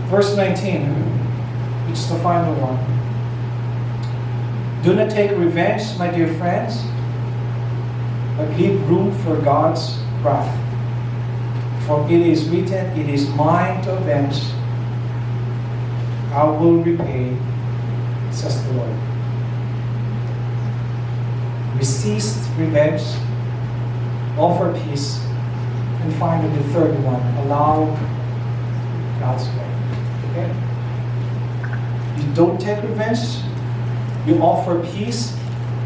Verse 19, which is the final one. Do not take revenge, my dear friends, but leave room for God's wrath. For it is written, it is mine to avenge. I will repay, says the Lord. Resist revenge, offer peace, and finally the third one, allow God's way. Okay? You don't take revenge, you offer peace.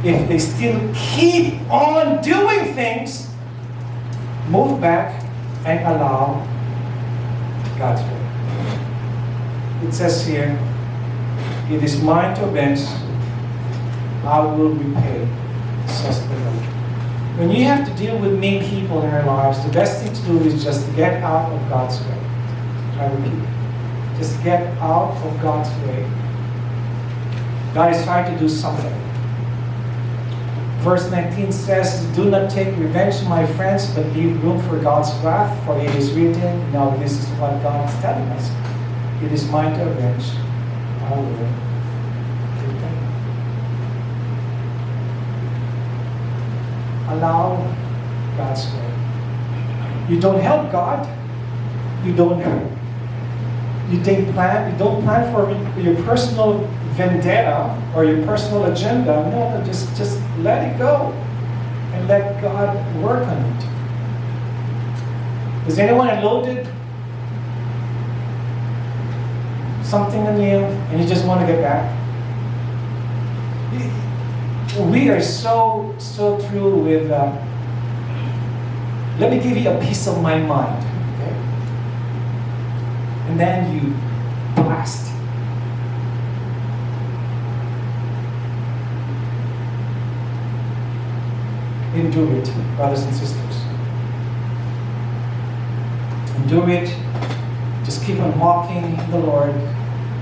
If they still keep on doing things, move back and allow God's way. It says here, it is mine to avenge, I will repay, says the Lord. When you have to deal with mean people in our lives, the best thing to do is just to get out of God's way. I repeat, just get out of God's way. God is trying to do something. Verse 19 says, do not take revenge, my friends, but leave room for God's wrath, for it is written. Now this is what God is telling us. It is mine to avenge. I will repay. Allow God's way. You don't help God. You don't plan for your personal vendetta or your personal agenda. No, just let it go and let God work on it. Has anyone unloaded something on you and you just want to get back? We are so through with let me give you a piece of my mind, okay? And then you blast. Endure it, brothers and sisters. Endure it. Just keep on walking in the Lord.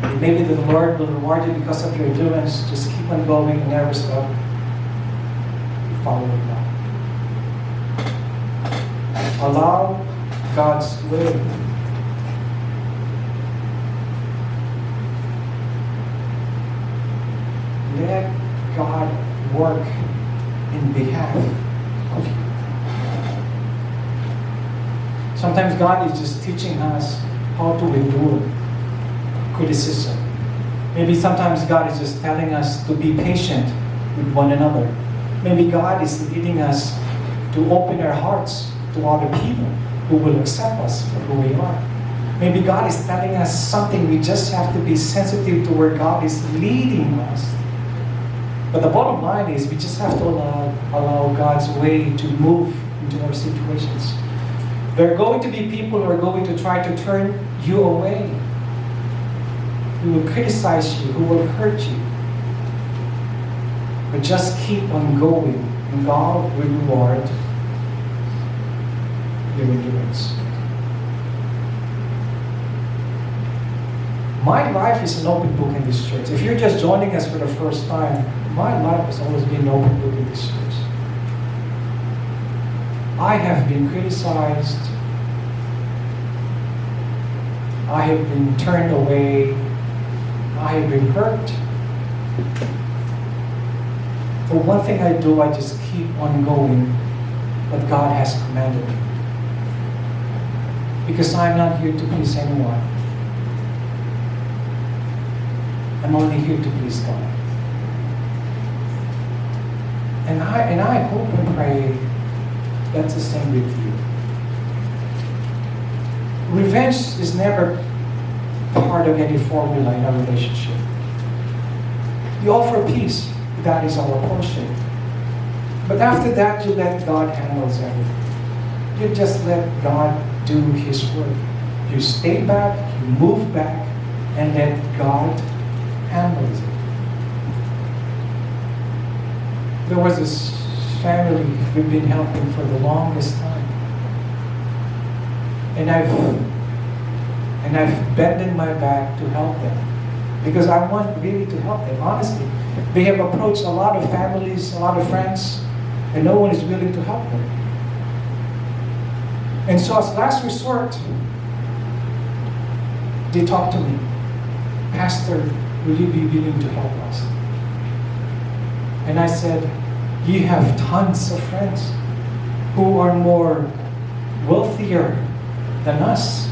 And maybe the Lord will reward you because of your endurance. Just keep on going and never stop. Following God. Allow God's way. Let God work in behalf of you. Sometimes God is just teaching us how to endure criticism. Maybe sometimes God is just telling us to be patient with one another. Maybe God is leading us to open our hearts to other people who will accept us for who we are. Maybe God is telling us something. We just have to be sensitive to where God is leading us. But the bottom line is we just have to allow God's way to move into our situations. There are going to be people who are going to try to turn you away, who will criticize you, who will hurt you. But just keep on going, and God will reward your endurance. My life is an open book in this church. If you're just joining us for the first time, my life has always been an open book in this church. I have been criticized. I have been turned away. I have been hurt. But one thing I do, I just keep on going what God has commanded me. Because I'm not here to please anyone. I'm only here to please God. And I hope and pray that's the same with you. Revenge is never part of any formula in a relationship. You offer peace, that is our portion. But after that, you let God handle everything. You just let God do His work. You stay back, you move back, and let God handle it. There was this family we've been helping for the longest time. And I've bended my back to help them. Because I want really to help them, honestly. They have approached a lot of families, a lot of friends, and no one is willing to help them. And so as last resort, they talked to me, Pastor, will you be willing to help us? And I said, you have tons of friends who are more wealthier than us,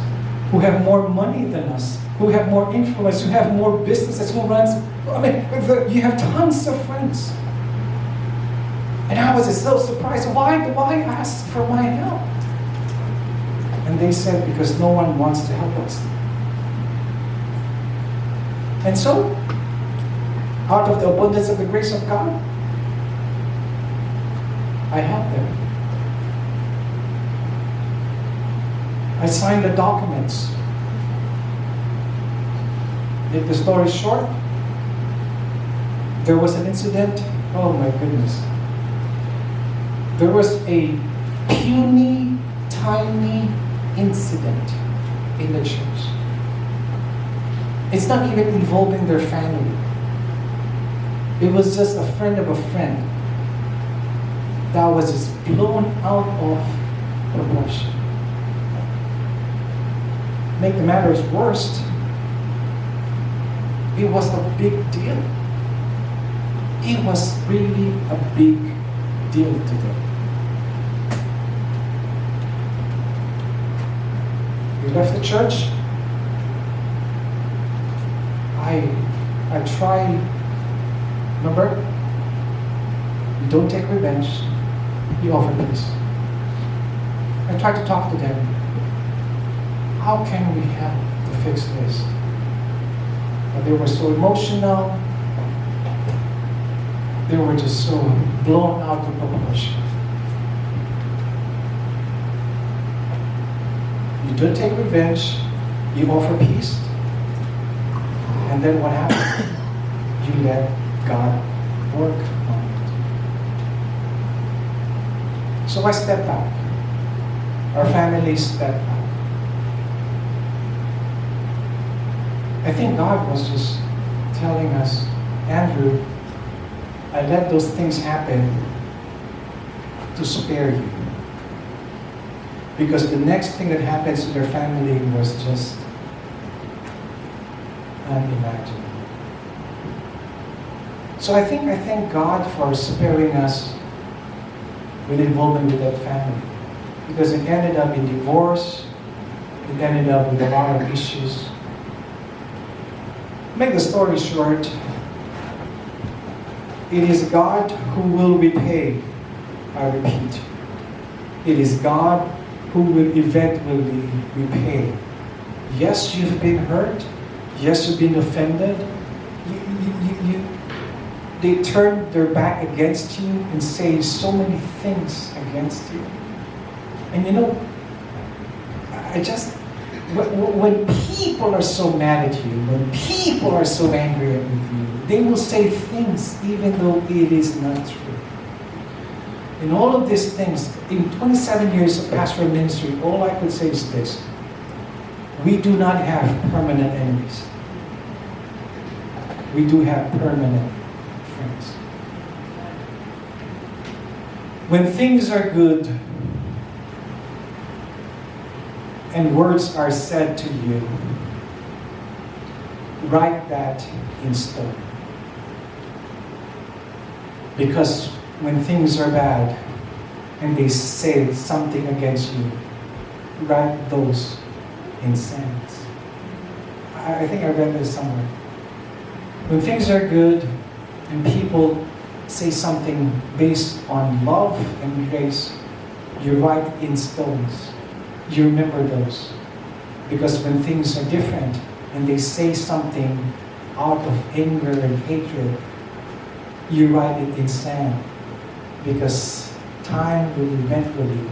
who have more money than us, who have more influence, who have more businesses, who runs, you have tons of friends. And I was so surprised, why do I ask for my help? And they said, because no one wants to help us. And so, out of the abundance of the grace of God, I helped them. I signed the documents. Make the story short, there was an incident. Oh my goodness. There was a puny, tiny incident in the church. It's not even involving their family. It was just a friend of a friend that was just blown out of proportion. Make the matters worse, it was a big deal. It was really a big deal to them. We left the church. I try, remember, you don't take revenge, you offer peace. I tried to talk to them. How can we help to fix this? But they were so emotional. They were just so blown out of proportion. You don't take revenge, you offer peace. And then what happens? You let God work on it. So I stepped back. Our family stepped back. I think God was just telling us, Andrew, I let those things happen to spare you. Because the next thing that happens to their family was just unimaginable. So I thank God for sparing us with involvement with that family. Because it ended up in divorce, it ended up with a lot of issues. Make the story short, it is God who will repay, I repeat. It is God who will eventually repay. Yes, you've been hurt. Yes, you've been offended. They turn their back against you and say so many things against you. And you know, when people are so mad at you, when people are so angry with you, they will say things even though it is not true. In all of these things, in 27 years of pastoral ministry, all I could say is this: we do not have permanent enemies. We do have permanent friends. When things are good and words are said to you, write that in stone. Because when things are bad and they say something against you, write those in sand. I think I read this somewhere. When things are good and people say something based on love and grace, you write in stones. You remember those. Because when things are different and they say something out of anger and hatred, you write it in sand. Because time will eventually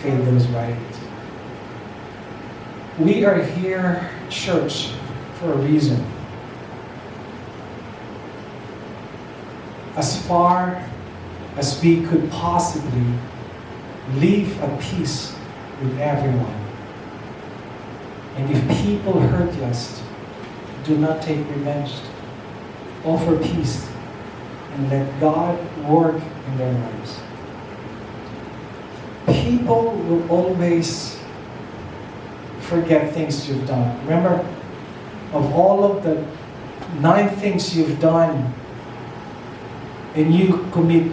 fade those writings. We are here, church, for a reason. As far as we could possibly live at peace with everyone. And if people hurt us, do not take revenge. Offer peace and let God work in their lives. People will always forget things you've done. Remember, of all of the 9 things you've done, and you commit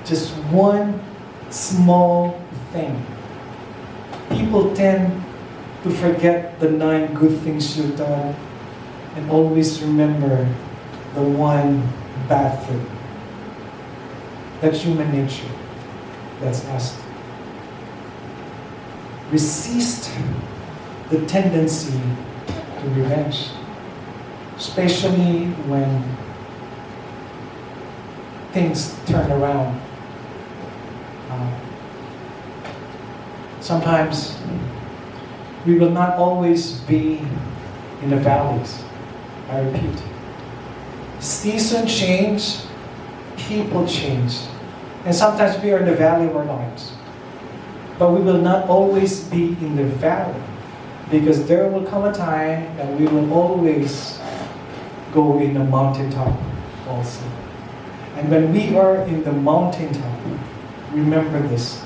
just one small thing, people tend to forget the 9 good things you've done and always remember the one bad thing. That's human nature. That's us. Resist the tendency to revenge, especially when things turn around. Sometimes we will not always be in the valleys. I repeat. Seasons change, people change. And sometimes we are in the valley of our lives. But we will not always be in the valley, because there will come a time that we will always go in the mountaintop also. And when we are in the mountaintop, remember this: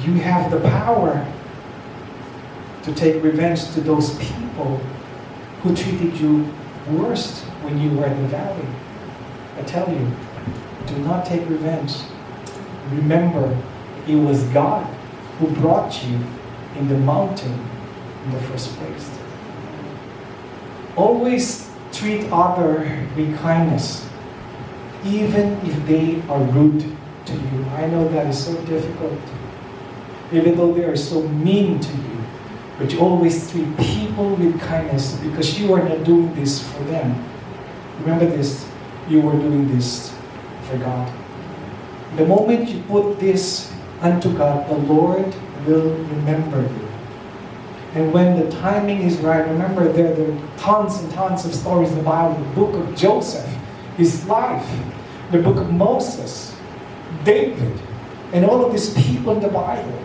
you have the power to take revenge to those people who treated you worst when you were in the valley. I tell you, do not take revenge. Remember, it was God who brought you in the mountain in the first place. Always treat others with kindness, even if they are rude to you. I know that is so difficult. Even though they are so mean to you, but you always treat people with kindness, because you are not doing this for them. Remember this, you are doing this for God. The moment you put this unto God, the Lord will remember you. And when the timing is right, remember there are tons and tons of stories in the Bible. The book of Joseph, his life, the book of Moses, David, and all of these people in the Bible.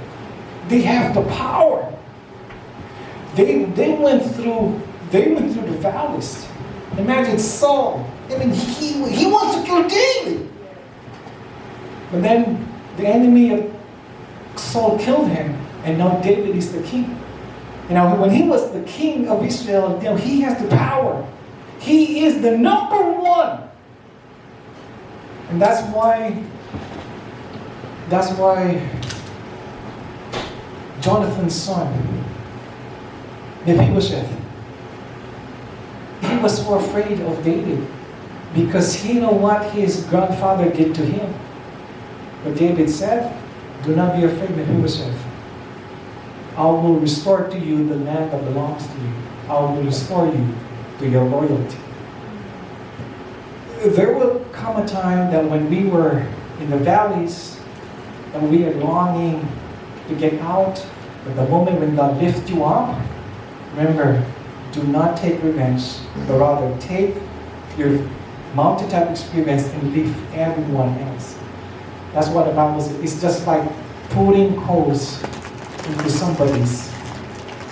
They have the power. They went through the valleys. Imagine Saul. I mean, he wants to kill David. But then the enemy of Saul killed him, and now David is the king. You know, when he was the king of Israel, you know, he has the power. He is the number one. And that's why Jonathan's son, Mephibosheth, he was so afraid of David, because he knew what his grandfather did to him. But David said, "Do not be afraid, Mephibosheth. I will restore to you the land that belongs to you. I will restore you to your loyalty." There will come a time that when we were in the valleys and we are longing to get out, but the moment when God lifts you up, remember, do not take revenge, but rather take your mountaintop experience and lift everyone else. That's what the Bible says. It's just like putting coals into somebody's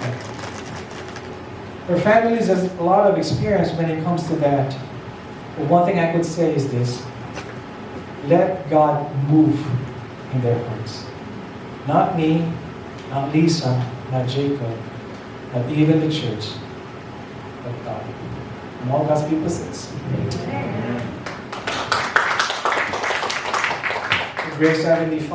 head. Our families has a lot of experience when it comes to that. But one thing I could say is this: let God move in their hearts. Not me, not Lisa, not Jacob, not even the church, but God. And all God's people says, Amen. Grace 75.